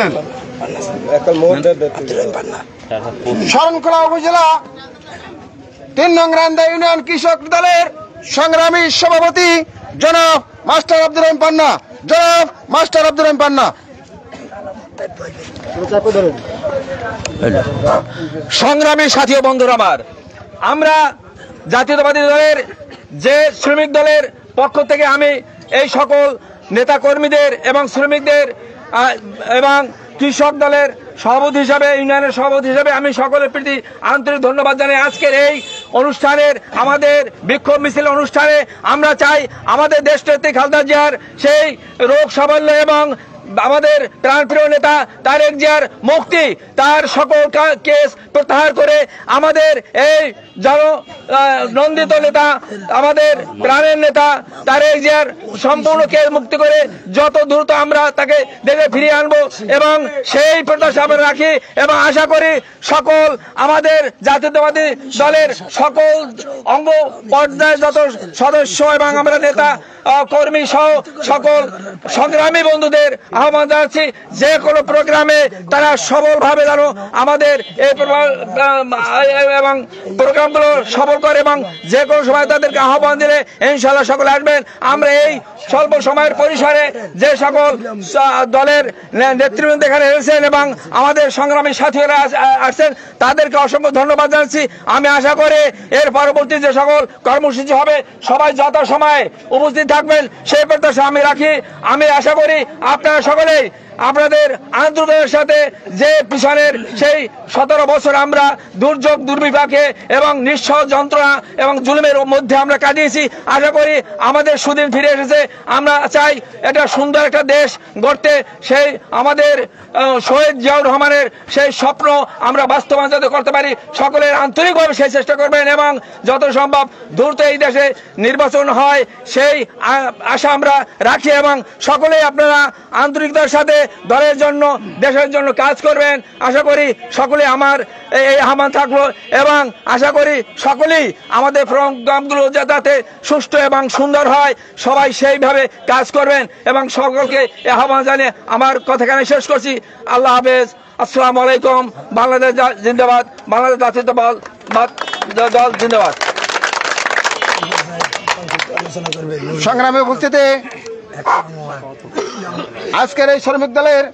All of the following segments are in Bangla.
নেন। শরণখোলা উপজেলা 3 নং রান্দা ইউনিয়ন কৃষক দলের সংগ্রামী সভাপতি জনাব মাস্টার আব্দুর রহিম পান্না। জনাব মাস্টার আব্দুর রহিম পান্না। সংগ্রামী সাথী ও বন্ধুরা আমার, আমরা জাতীয়তাবাদী দলের যে শ্রমিক দলের পক্ষ থেকে আমি এই সকল নেতা কর্মীদের এবং শ্রমিকদের এবং কৃষক দলের সভাপতি হিসাবে, ইউনিয়নের সভাপতি হিসাবে আমি সকলের প্রতি আন্তরিক ধন্যবাদ জানাই। আজকের এই অনুষ্ঠানের, আমাদের বিক্ষোভ মিছিল অনুষ্ঠানে আমরা চাই আমাদের দেশনেত্রী খালেদা জিয়ার সেই রোগ সাফল্য এবং আমাদের প্রাণপ্রিয় নেতা তারেক জিয়ার মুক্তি, তার সকল কেস প্রত্যাহার করে আমাদের এই জননন্দিত নেতা, আমাদের প্রাণের নেতা তারেক জিয়ার সম্পূর্ণ কেস মুক্তি করে যত দ্রুত আমরা তাকে দেশে ফিরিয়ে আনবো এবং সেই প্রত্যাশা আমরা রাখি এবং আশা করি সকল আমাদের জাতীয়তাবাদী দলের সকল অঙ্গ পর্যায়ে যত সদস্য এবং আমরা নেতা কর্মী সহ সকল সংগ্রামী বন্ধুদের আহ্বান জানাচ্ছি যে কোনো প্রোগ্রামে তারা সবলভাবে যেন আমাদের এই এবং প্রোগ্রামগুলো সফল করে এবং যে কোনো সময় তাদেরকে আহ্বান দিলে ইনশাআল্লাহ সকলে আসবেন। আমরা এই স্বল্প সময়ের পরিসরে যে সকল দলের নেতৃবৃন্দ এখানে এসেছেন এবং আমাদের সংগ্রামী সাথীরা আসছেন তাদেরকে অসংখ্য ধন্যবাদ জানাচ্ছি। আমি আশা করি এর পরবর্তী যে সকল কর্মসূচি হবে সবাই যথাসময়ে উপস্থিত থাকবেন সেই প্রত্যাশা আমি রাখি। আমি আশা করি আপনারা সকলেই আপনাদের আন্তরিকতার সাথে যে পিছনের সেই 17 বছর আমরা দুর্যোগ দুর্বিপাকে এবং নিঃস্ব যন্ত্রণা এবং জুলুমের মধ্যে আমরা কাটিয়েছি, আশা করি আমাদের সুদিন ফিরে এসেছে। আমরা চাই এটা সুন্দর একটা দেশ গড়তে, সেই আমাদের শহীদ জিয়াউর রহমানের সেই স্বপ্ন আমরা বাস্তবায়ন যাতে করতে পারি সকলের আন্তরিকভাবে সেই চেষ্টা করবেন এবং যত সম্ভব দ্রুত এই দেশে নির্বাচন হয় সেই আশা আমরা রাখি এবং সকলেই আপনারা আন্তরিকতার সাথে দলের জন্য দেশের জন্য কাজ করবেন। আশা করি সকলে আমার এই আহ্বান থাকলো এবং আশা করি সকলেই আমাদের প্রোগ্রামগুলো যাতে সুষ্ঠু এবং সুন্দর হয় সবাই সেইভাবে কাজ করবেন এবং সকলকে এই আহ্বান জানিয়ে আমার কথাখানে শেষ করছি। আল্লাহ হাফেজ। আসসালামু আলাইকুম। বাংলাদেশ জিন্দাবাদ। বাংলাদেশ জাতীয়তাবাদী দল জিন্দাবাদ। সংগ্রামে উপস্থিতি আজকের এই শ্রমিক দলের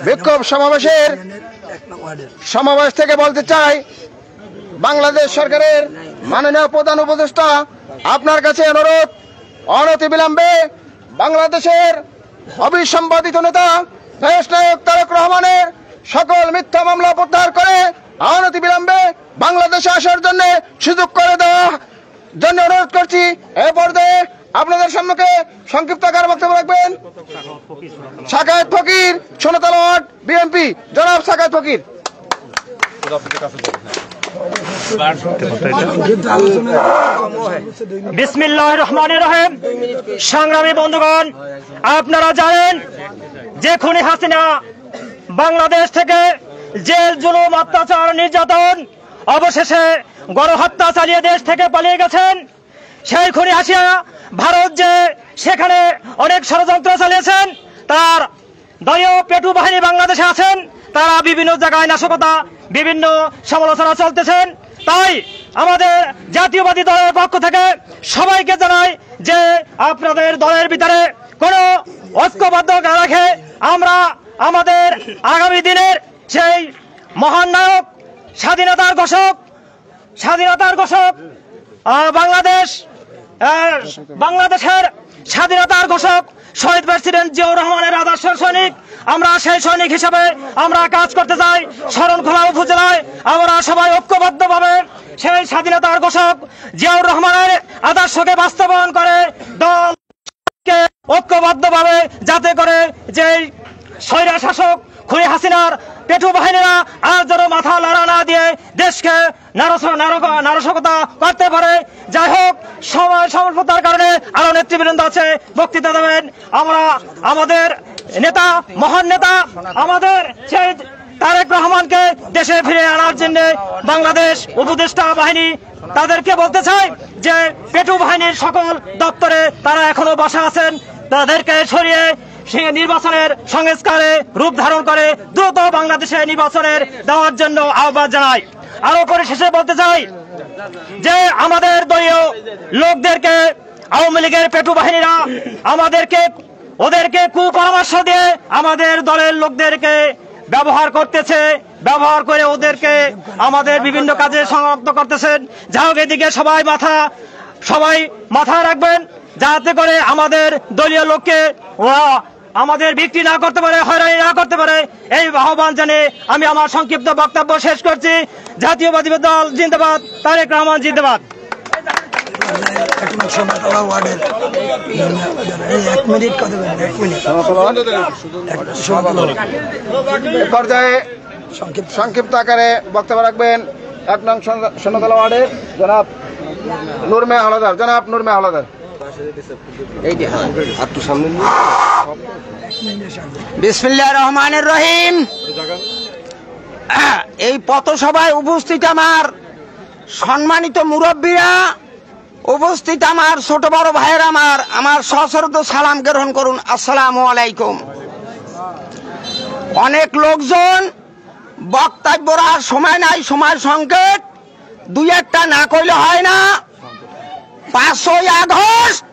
বিক্ষোভ সমাবেশ থেকে বলতে চাই, বাংলাদেশ সরকারের মাননীয় প্রধান উপদেষ্টা আপনার কাছে অনুরোধ, অনতি বিলম্বে বাংলাদেশের অবিসংবাদিত নেতা দেশ নায়ক তারেক রহমানের সকল মিথ্যা মামলা প্রত্যাহার করে অনতি বিলম্বে বাংলাদেশে আসার জন্য সুযোগ করে দেওয়া জন্য অনুরোধ করছি। এ পর্যায়ে আপনাদের সম্মুখে সংক্ষিপ্ত আকারে বক্তব্য রাখবেন সাকায়েত ফকির, সোনাতলা বিএনপি, জনাব সাকায়েত ফকির। বিসমিল্লাহির রহমানির রহিম। সংগ্রামী বন্ধুগণ, আপনারা জানেন যে খুনি হাসিনা বাংলাদেশ থেকে জেল, জুলুম, অত্যাচার, নির্যাতন অবশেষে গণহত্যা চালিয়ে দেশ থেকে পালিয়ে গেছেন। সেই খুনি হাসিনা ভারত যে সেখানে অনেক ষড়যন্ত্র চালিয়েছেন, তার দলীয় পেটু বাহিনী বাংলাদেশে আছেন, তারা বিভিন্ন জায়গায় নাশকতা, বিভিন্ন সমালোচনা চলতেছেন। তাই আমাদের জাতীয়বাদী দলের পক্ষ থেকে সবাইকে জানাই যে আপনাদের দলের ভিতরে কোনো ঐক্যবদ্ধ না রাখে আমরা আমাদের আগামী দিনের সেই মহান নায়ক, স্বাধীনতার ঘোষক বাংলাদেশের স্বাধীনতার ঘোষক শহীদ প্রেসিডেন্ট জিয়াউর রহমানের আদর্শের সৈনিক, আমরা সেই সৈনিক হিসেবে আমরা কাজ করতে চাই। শরণখোলা উপজেলায় আমরা সবাই ঐক্যবদ্ধভাবে সেই স্বাধীনতার ঘোষক জিয়াউর রহমানের আদর্শকে বাস্তবায়ন করে দলকে ঐক্যবদ্ধভাবে যাতে করে যে স্বৈরা শাসক খুনি হাসিনার পেটু বাহিনীরা আর যেন মাথা লড়া না দিয়ে দেশকে নারকতা করতে পারে। যাই হোক, সময় স্বল্পতার কারণে আরো নেতৃবৃন্দ আছে, বক্তৃতা দেবেন। আমরা আমাদের নেতা, মহান নেতা আমাদের সেই তারেক রহমানকে দেশে ফিরে আনার জন্য বাংলাদেশ উপদেষ্টা বাহিনী তাদেরকে বলতে চাই যে পেটু বাহিনীর সকল দপ্তরে তারা এখনো বসা আছেন, তাদেরকে সরিয়ে সেই নির্বাচনের সংস্কারে রূপ ধারণ করে দ্রুত বাংলাদেশে নির্বাচনের দেওয়ার জন্য আহ্বান জানাই। আরো পরিশেষে বলতে চাই যে আমাদের দলীয় লোকদেরকে আওয়ামী লীগের পেটু বাহিনীরা ওদেরকে কুপরামর্শ দিয়ে আমাদের দলের লোকদেরকে ব্যবহার করতেছে, ব্যবহার করে ওদেরকে আমাদের বিভিন্ন কাজে সংযুক্ত করতেছেন। যাই হোক, এদিকে সবাই মাথায় রাখবেন যাতে করে আমাদের দলীয় লোককে ওরা আমাদের বিক্রি না করতে পারে, হয়রানি না করতে পারে। এই আহ্বান জানিয়ে আমি আমার সংক্ষিপ্ত বক্তব্য শেষ করছি। জাতীয়বাদী দল জিন্দাবাদ, তারেক রহমান জিন্দাবাদ। পর্যায়ে সংক্ষিপ্ত আকারে বক্তব্য রাখবেন 1 নং সোনাতলা ওয়ার্ডের জনাব নূর মেয়া হাওলাদার। জনাব নূর মেয়া হাওলাদার। বিসমিল্লাহির রহমানির রহিম। এই পথসভায় উপস্থিত আমার সম্মানিত মুরব্বীরা, উপস্থিত আমার ছোট বড় ভাইয়েরা, আমার সশ্রদ্ধ সালাম গ্রহণ করুন। আসসালামু আলাইকুম। অনেক লোকজন বক্তব্য রাখার সময় নাই, সময় সংকেত, 2-1টা না কইলে হয় না। 5ই আগস্ট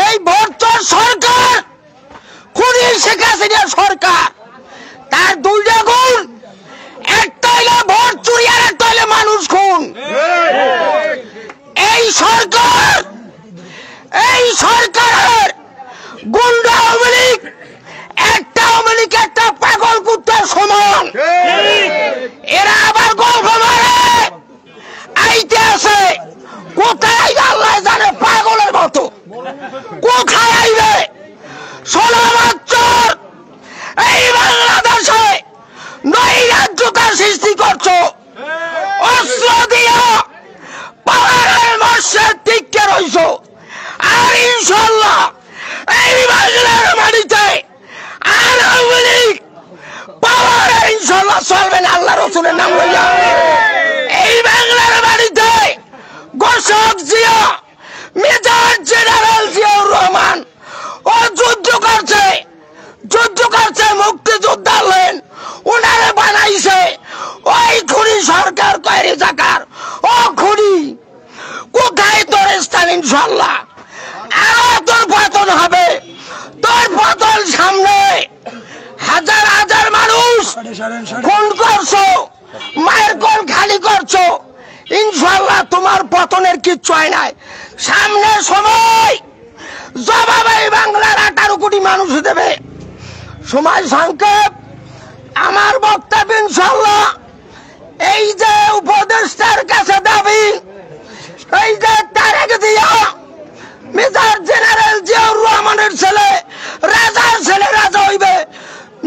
এই বর্তমান সরকার খুনি শেখ হাসিনার সরকার, তার 2টা গুণ, একটা হইলে ভোট চুরি আর একটা হইলে মানুষ খুন। এই সরকারের গুন্ডা আওয়ামী লীগ, একটা আওয়ামী লীগ একটা পাগল কুত্তার সমান। এরা আবার গল্প মারে আইতে আছে, কোথায় আল্লাহ জানে, পাগলের মতো কোথায় আইবে। 16 বছর এই বাংলাদেশে নৈরাজ্যতার সৃষ্টি করছো, অস্ত্র দিয়া পাহাড়ের মৎস্যের টিকে রইছ। আর ইনশাল্লাহ এই বাংলার মাটিতে আর আওয়ামী লীগ পাহাড়ে ইনশাল্লাহ চলবে না, আল্লাহ রসুলের নাম লইয়া। এই বাংলার মাটিতে ঘোষক জিয়া, মেজর জেনারেল জিয়াউর রহমান ও যুদ্ধ করছে, মুক্তিযোদ্ধা হলেন, ওনারে বানাইছে ওই খুনি সরকার। কয়েরি জাকার ও খুনি, কোথায় তোর স্থান? ইনশাল্লাহ আর তোর পতন হবে, তোর পতন সামনে। হাজার হাজার মানুষ খুন করছো, মায়ের কোল খালি করছো, ইনশাল্লাহ তোমার পতনের কিচ্ছু হয় নাই। সামনে সময় জবাবে বাংলার 18 কোটি মানুষ দেবে। সময় সংক্ষেপ, আমার বক্তব্য ইনশাল্লাহ এই যে উপদেষ্টার কাছে দাবি, এই যে তারেক জিয়া মেজর জেনারেল জিয়াউর রহমানের ছেলে, রাজার ছেলে রাজা হইবে,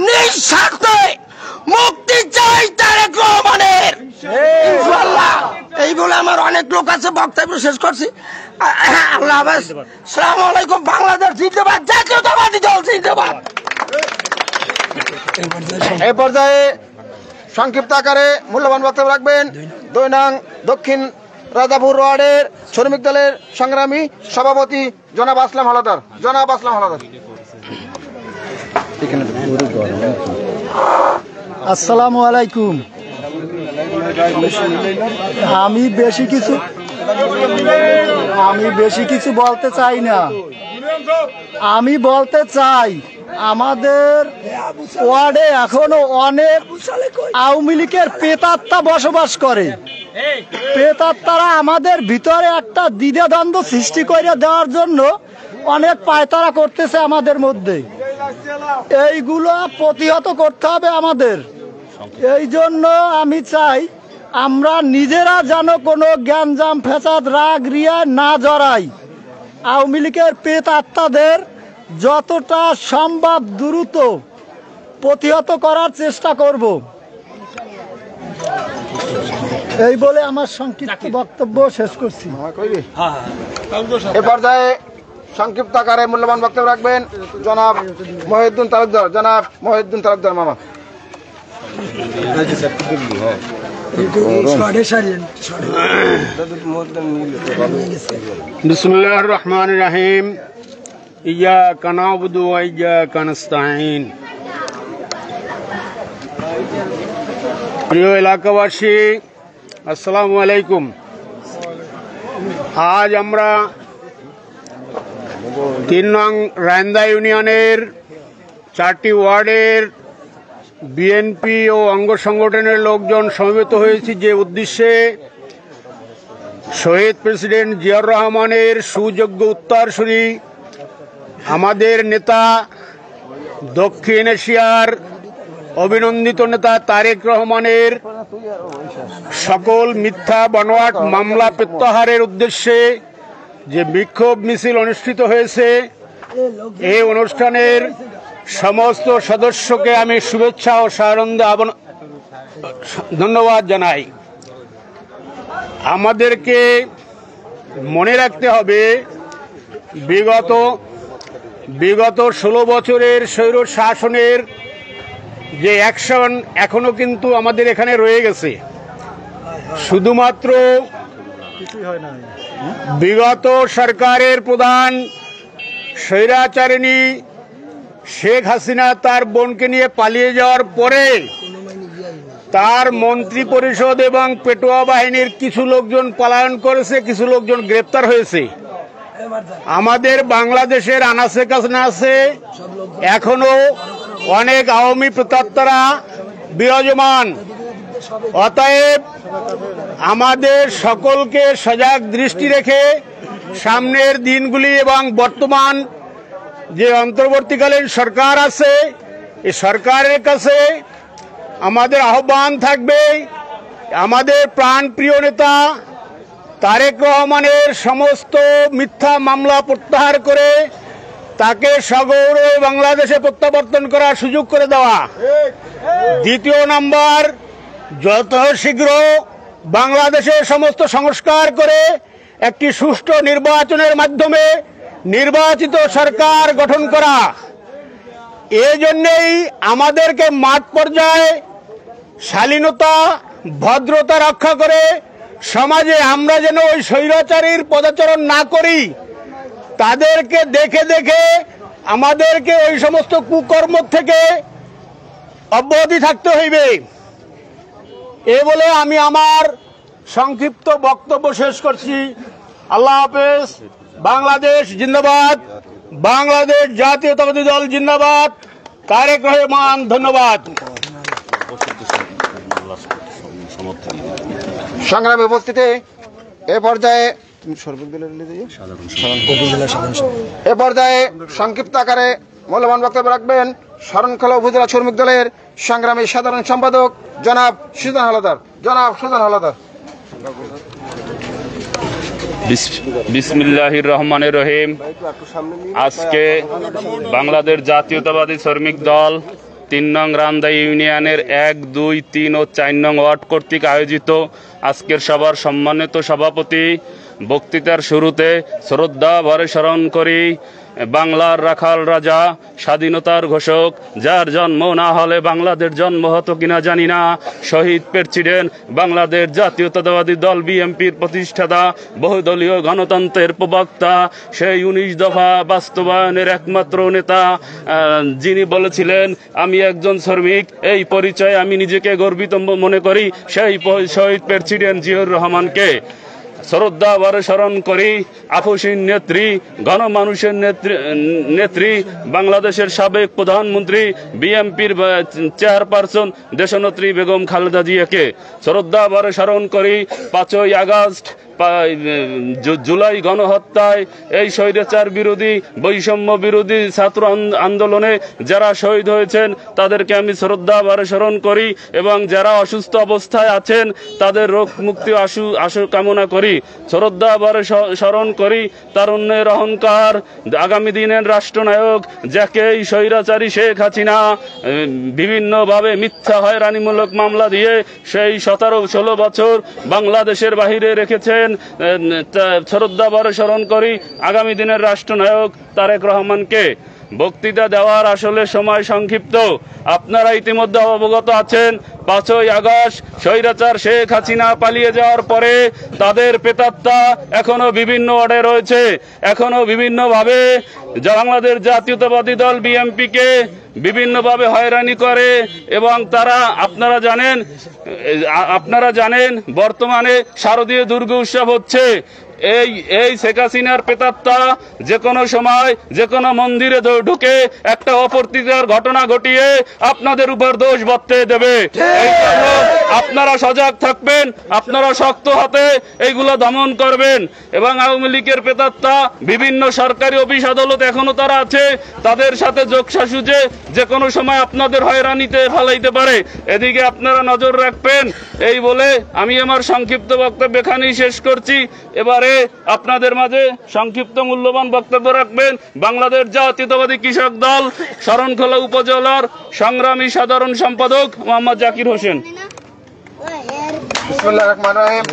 নিঃস্বার্থে মুক্তি চাই তারেক রহমানের, ইনশাল্লাহ। এই বলে আমার অনেক লোক আছে, বক্তব্য শেষ করছি। আল্লাহ হাফেজ, আসসালামু আলাইকুম। বাংলাদেশ জিন্দাবাদ, জাতীয়তাবাদী দল জিন্দাবাদ। এই পর্যায়ে সংক্ষিপ্ত আকারে মূল্যবান বক্তব্য রাখবেন 2 নং দক্ষিণ রাজাপুর ওয়ার্ডের শ্রমিক দলের সংগ্রামী সভাপতি জনাব আসলাম হাওলাদার। জনাব আসলাম হাওলাদার। আসসালামু আলাইকুম। আমি বেশি কিছু বলতে চাই না। আমি বলতে চাই আমাদের ওয়ার্ডে এখনো অনেক আওয়ামী লীগের প্রেতাত্মা বসবাস করে। প্রেতাত্মারা আমাদের ভিতরে একটা দ্বিধাদ্বন্দ্ব সৃষ্টি করে দেওয়ার জন্য অনেক পায়তারা করতেছে আমাদের মধ্যে। এইগুলো প্রতিহত করতে হবে আমাদের। এই জন্য আমি চাই আমরা নিজেরা যেন কোনো গ্যাঞ্জাম ফেসাদ রাগ রিয়া না জড়াই। আওয়ামী লীগের প্রেতাত্মাদের যতটা সম্ভব দ্রুত প্রতিহত করার চেষ্টা করব। এই বলে আমার সংক্ষিপ্ত বক্তব্য শেষ করছি। এ পর্যায়ে সংক্ষিপ্ত আকারে মূল্যবান বক্তব্য রাখবেন জনাব মহিউদ্দিন তালুকদার। জনাব মহিউদ্দিন তালুকদার মামা। বিসমিল্লাহির রহমানির রহিম। ইয়্যাকা না'বুদু ওয়া ইয়্যাকা নাস্তাঈন। প্রিয় এলাকাবাসী, আসসালামু আলাইকুম। আজ আমরা 3 নং রান্দা ইউনিয়নের 4টি ওয়ার্ডের বিএনপি ও অঙ্গ সংগঠনের লোকজন সমবেত হয়েছি যে উদ্দেশ্যে শহীদ প্রেসিডেন্ট জিয়াউর রহমানের সুযোগ্য উত্তরসূরি আমাদের নেতা, দক্ষিণ এশিয়ার অভিনন্দিত নেতা তারেক রহমানের সকল মিথ্যা বানোয়াট মামলা প্রত্যাহারের উদ্দেশ্যে যে বিক্ষোভ মিছিল অনুষ্ঠিত হয়েছে, এই অনুষ্ঠানের সমস্ত সদস্যকে আমি শুভেচ্ছা ও সানন্দে ধন্যবাদ জানাই। আমাদেরকে মনে রাখতে হবে বিগত 16 বছরের স্বৈর শাসনের যে অ্যাকশন এখনো কিন্তু আমাদের এখানে রয়ে গেছে। শুধুমাত্র বিগত সরকারের প্রধান স্বৈরাচারিণী শেখ হাসিনা তার বোনকে নিয়ে পালিয়ে যাওয়ার পরে তার মন্ত্রী পরিষদ এবং পেটোয়া বাহিনীর কিছু লোকজন পলায়ন করেছে, কিছু লোকজন গ্রেপ্তার হয়েছে। আমাদের বাংলাদেশের আনাচে কানাচে এখনো অনেক আওয়ামী প্রেতাত্মারা বিরাজমান। অতএব আমাদের সকলকে সজাগ দৃষ্টি রেখে সামনের দিনগুলি এবং বর্তমান যে অন্তর্বর্তীকালীন সরকার আছে, এই সরকারের কাছে আমাদের আহ্বান থাকবে আমাদের প্রাণপ্রিয় নেতা তারেক রহমানের সমস্ত মিথ্যা মামলা প্রত্যাহার করে তাকে সগৌরবে বাংলাদেশে প্রত্যাবর্তন করার সুযোগ করে দেওয়া। দ্বিতীয় নাম্বার, যত শীঘ্র বাংলাদেশের সমস্ত সংস্কার করে একটি সুষ্ঠু নির্বাচনের মাধ্যমে নির্বাচিত সরকার গঠন করা। এই জন্যেই আমাদেরকে মাঠ পর্যায়ে শালীনতা ভদ্রতা রক্ষা করে সমাজে আমরা যেন ওই স্বৈরাচারীর পদাচরণ না করি, তাদেরকে দেখে দেখে আমাদেরকে ওই সমস্ত কুকর্ম থেকে অব্যাহতি থাকতে হইবে। এ বলে আমি আমার সংক্ষিপ্ত বক্তব্য শেষ করছি। আল্লাহ হাফেজ। বাংলাদেশ জিন্দাবাদ, বাংলাদেশ জাতীয়তাবাদী দল জিন্দাবাদ, তারেক রহমান ধন্যবাদ। সংগ্রামী উপস্থিতি, এ পর্যায়ে সংক্ষিপ্ত আকারে মূল্যবান বক্তব্য রাখবেন শরণখোলা উপজেলা শ্রমিক দলের সংগ্রামী সাধারণ সম্পাদক জনাব সুজন হাওলাদার। বিসমিল্লাহির রহমানির রহিম। আজকে বাংলাদেশ জাতীয়তাবাদী শ্রমিক দল 3 নং রান্দা ইউনিয়নের 1, 2, 3 ও 4 নং ওয়ার্ড কর্তৃক আয়োজিত আজকের সভার সম্মানিত সভাপতি বক্তৃতার শুরুতে শ্রদ্ধা ভরে স্মরণ করি বাংলার রাখাল রাজা, স্বাধীনতার ঘোষক, যার জন্ম না হলে বাংলাদেশ জন্ম হতো কিনা জানি না, শহীদ প্রেসিডেন্ট, বাংলাদেশ জাতীয়তাবাদী দল বিএনপির প্রতিষ্ঠাতা, বহুদলীয় গণতন্ত্রের প্রবক্তা, সেই 19 দফা বাস্তবায়নের একমাত্র নেতা, যিনি বলেছিলেন আমি একজন শ্রমিক, এই পরিচয়ে আমি নিজেকে গর্বিত মনে করি, সেই শহীদ প্রেসিডেন্ট জিয়াউর রহমানকে শ্রদ্ধা ভরে স্মরণ করি। আপসীন নেত্রী, গণমানুষের নেত্রী, বাংলাদেশের সাবেক প্রধানমন্ত্রী, বিএনপির চেয়ারপারসন দেশনেত্রী বেগম খালেদা জিয়াকে শ্রদ্ধা ভরে স্মরণ করি। 5ই আগস্ট জুলাই গণহত্যায় এই স্বৈরাচার বিরোধী, বৈষম্য বিরোধী ছাত্র আন্দোলনে যারা শহীদ হয়েছেন তাদেরকে আমি শ্রদ্ধা ভরে স্মরণ করি এবং যারা অসুস্থ অবস্থায় আছেন তাদের রোগ মুক্তি আশু কামনা করি। শ্রদ্ধা ভরে স্মরণ করি তারুণ্যের অহংকার, আগামী দিনের রাষ্ট্রনায়ক, যাকে এই স্বৈরাচারী শেখ হাসিনা বিভিন্নভাবে মিথ্যা হয়রানিমূলক মামলা দিয়ে সেই 17-16 বছর বাংলাদেশের বাহিরে রেখেছেন। শ্রদ্ধা ভরে স্মরণ করি আগামী দিনের রাষ্ট্রনায়ক তারেক রহমানকে। বক্তৃতা দেওয়ার আসলে সময় সংক্ষিপ্ত। আপনারা ইতিমধ্যে অবগত আছেন 5ই আগস্ট স্বৈরাচার শেখ হাসিনা পালিয়ে যাওয়ার পরে তাদের প্রেতাত্মা এখনো বিভিন্ন ওয়ার্ডে রয়েছে, এখনো বিভিন্নভাবে বাংলাদেশ জাতীয়তাবাদী দল বিএনপিকে বিভিন্নভাবে হয়রানি করে। এবং তারা আপনারা জানেন বর্তমানে শারদীয় দুর্গা উৎসব হচ্ছে। এই শেখ হাসিনার প্রেতাত্মা যে কোনো সময় যে কোনো মন্দিরে ঢুকে একটা অপ্রীতিকর ঘটনা ঘটিয়ে আপনাদের উপর দোষ বর্তে দেবে। এই জন্য আপনারা সজাগ থাকবেন, আপনারা শক্ত হাতে এইগুলো দমন করবেন। এবং আওয়ামী লীগের প্রেতাত্মা বিভিন্ন সরকারি অফিস আদালত এখনো তারা আছে, তাদের সাথে যোগসাজশে যে কোনো সময় আপনাদের হয়রানিতে ফেলাইতে পারে, এদিকে আপনারা নজর রাখবেন। এই বলে আমি আমার সংক্ষিপ্ত বক্তব্য এখানেই শেষ করছি। এবারে আপনাদের মাঝে সংক্ষিপ্ত মূল্যবান বক্তব্য রাখবেন বাংলাদেশ জাতীয়তাবাদী কৃষক দল শরণখোলা উপজেলার সংগ্রামী সাধারণ সম্পাদক মোহাম্মদ জাকির হোসেন। বিসমিল্লাহির রহমানির রহিম।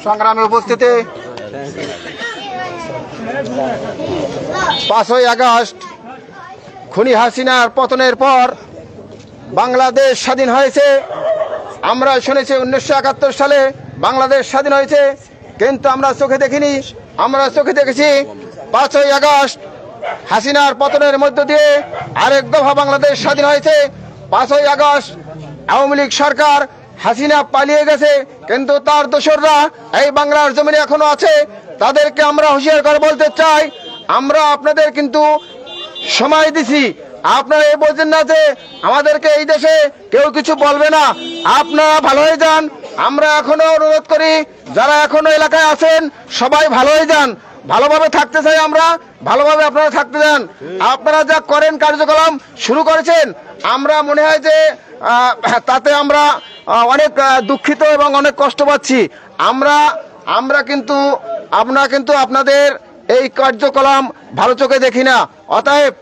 সংগ্রামে উপস্থিতি 5ই আগস্ট খুনি হাসিনার পতনের পর বাংলাদেশ স্বাধীন হয়েছে। আমরা শুনেছি 1971 সালে বাংলাদেশ স্বাধীন হয়েছে, কিন্তু আমরা চোখে দেখিনি। আমরা চোখে দেখেছি 5ই আগস্ট হাসিনার পতনের মধ্য দিয়ে আরেক দফা বাংলাদেশ স্বাধীন হয়েছে। 5ই আগস্ট আওয়ামী লীগ সরকার, হাসিনা পালিয়ে গেছে, কিন্তু তার দোসররা এই বাংলার জমিনে এখনো আছে। তাদেরকে আমরা হুঁশিয়ার করে বলতে চাই, আমরা আপনাদের কিন্তু সময় দিছি। আপনারা এই বোঝেন না যে আমাদেরকে এই দেশে কেউ কিছু বলবে না, আপনারা ভালো হয়ে যান। আমরা এখনো অনুরোধ করি, যারা এখনো এলাকায় আছেন সবাই ভালো হয়ে যান, ভালোভাবে থাকতে চাই আমরা, ভালোভাবে আপনারা থাকতে যান। আপনারা যা করেন কার্যক্রম শুরু করেছেন, আমরা মনে হয় যে তাতে আমরা অনেক দুঃখিত এবং অনেক কষ্ট পাচ্ছি। আমরা কিন্তু আপনাদের এই কার্যক্রম ভালো চোখে দেখি না। অতএব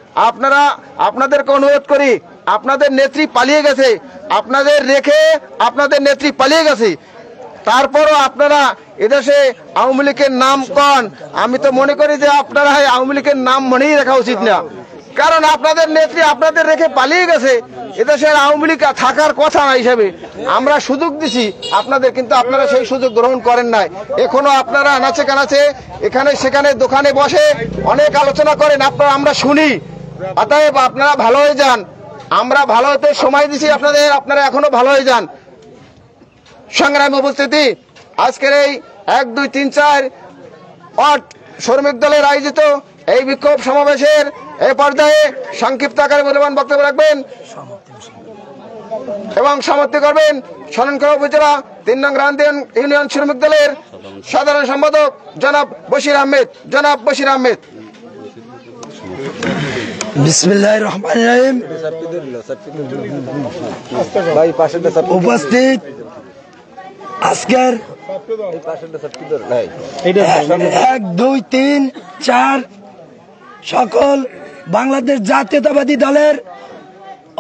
আপনাদেরকে অনুরোধ করি, আপনাদের নেত্রী পালিয়ে গেছে, আপনাদের রেখে আপনাদের নেত্রী পালিয়ে গেছে, তারপরও আপনারা এদেশে আওয়ামী লীগের নাম কন। আমি তো মনে করি যে আপনারা আওয়ামী লীগের নাম মনেই রাখা উচিত না, কারণ আপনাদের নেত্রী আপনাদের রেখে পালিয়ে গেছে। এদেশের আওয়ামী লীগ থাকার কথা না হিসাবে আমরা সুযোগ দিছি আপনাদের, কিন্তু আপনারা সেই সুযোগ গ্রহণ করেন নাই। এখনো আপনারা নাচে কানাচে এখানে সেখানে দোকানে বসে অনেক আলোচনা করেন, আমরা শুনি। অতএব আপনারা ভালো হয়ে যান, আমরা ভালো হতে সময় দিছি আপনারা এখনো ভালো হয়ে যান। সংগ্রামী উপস্থিতি, আজকের এই 1, 2, 3, 4 ওয়ার্ড শ্রমিক দলের আয়োজিত এই বিক্ষোভ সমাবেশের এই পর্যায়ে সংক্ষিপ্ত আকারে মূল্যবান বক্তব্য রাখবেন এবং সমাপ্তি করবেন শরণখোলা উপজেলা 3 নং রান্দিয়া ইউনিয়ন শ্রমিক দলের সাধারণ সম্পাদক জনাব বশির আহমেদ। বিসমিল্লাহির রহমানির রহিম। উপস্থিত আজকের 1, 2, 3, 4 সকল বাংলাদেশ জাতীয়তাবাদী দলের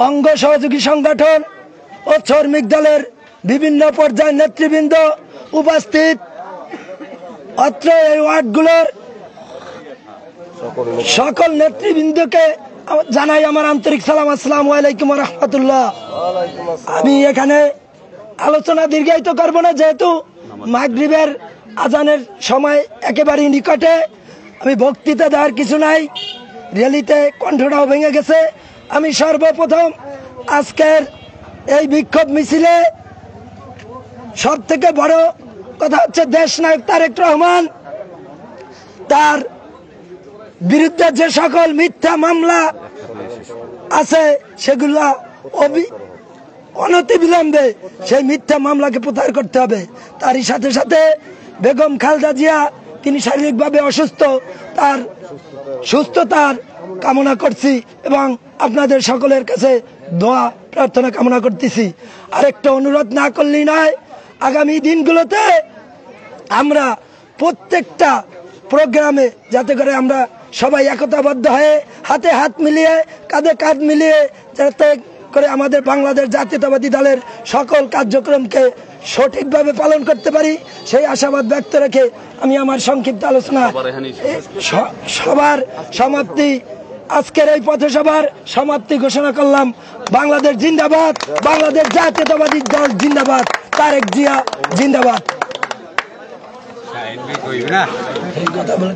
অঙ্গ সহযোগী সংগঠন ও শ্রমিক দলের বিভিন্ন পর্যায়ের নেতৃবৃন্দ উপস্থিত। অত্র এই ওয়ার্ডগুলোর সকল নেতৃবৃন্দকে জানাই আমার আন্তরিক সালাম, আসসালামু আলাইকুম ওয়া রাহমাতুল্লাহ। আমি এখানে আলোচনা দীর্ঘায়িত করব না, যেহেতু মাগরিবের আজানের সময় একেবারেই নিকটে। আমি বক্তৃতা দেওয়ার কিছু নাই, র্যালিতে কণ্ঠটাও ভেঙে গেছে। আমি সর্বপ্রথম আজকের এই বিক্ষোভ মিছিলে সব থেকে বড় কথা হচ্ছে দেশ নায়ক তারেক রহমান, তার বিরুদ্ধে যে সকল মিথ্যা মামলা আছে সেগুলা অনতিবিলম্বে সেই মিথ্যা মামলাকে প্রত্যাহার করতে হবে। তারই সাথে সাথে বেগম খালেদা জিয়া, তিনি শারীরিকভাবে অসুস্থ, তার সুস্থতার কামনা করছি এবং আপনাদের সকলের কাছে দোয়া প্রার্থনা কামনা করতেছি। আরেকটা অনুরোধ না করলেই নয়, আগামী দিনগুলোতে আমরা প্রত্যেকটা প্রোগ্রামে যাতে করে আমরা সবাই একতাবদ্ধ হয়ে হাতে হাত মিলিয়ে কাঁধে কাঁধ মিলিয়ে যাতে করে আমাদের বাংলাদেশ জাতীয়তাবাদী দলের সকল কার্যক্রমকে সঠিকভাবে পালন করতে পারি, সেই আশাবাদ ব্যক্ত রেখে আমি আমার সংক্ষিপ্ত আলোচনা সবার সমাপ্তি আজকের এই পথসভার সমাপ্তি ঘোষণা করলাম। বাংলাদেশ জিন্দাবাদ, বাংলাদেশ জাতীয়তাবাদী দল জিন্দাবাদ, তারেক জিয়া জিন্দাবাদ। কথা বলে